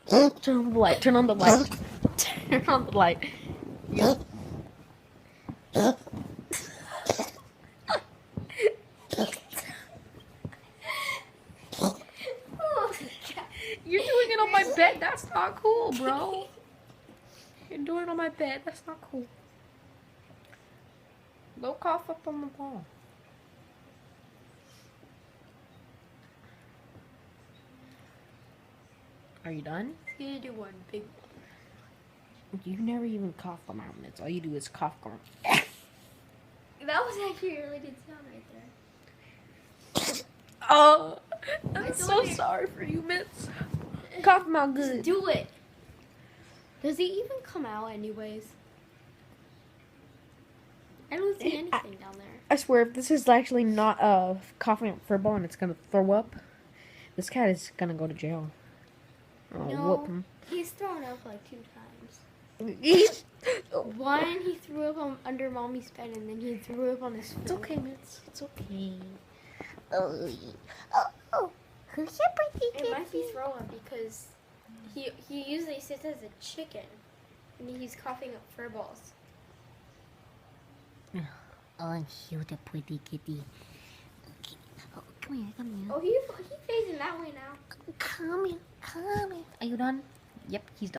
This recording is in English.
Turn on the light. Turn on the light. Turn on the light. Yep. You're doing it on my bed. That's not cool, bro. You're doing it on my bed. That's not cool. Don't cough up on the wall. Are you done? He's gonna do one big one. You never even cough on minutes. All you do is cough going. That was actually a really good sound right there. Oh, I'm I so told you. sorry for you, Mitz. Cough him out good. Just do it. Does he even come out anyways? I don't see anything down there. I swear, if this is actually not coughing up furball and it's gonna throw up, this cat is gonna go to jail. Oh, whoop him. He's thrown up like 2 times. It's One, he threw up under mommy's bed, and then he threw up on his foot. okay, Mitz. It's okay. Who's your pretty It might be kitty? throwing because he usually sits as a chicken, and he's coughing up fur balls. Oh, you're the pretty kitty. Oh, come here, come here. Oh, he's facing that way now. Come here, come here. Are you done? Yep, he's done.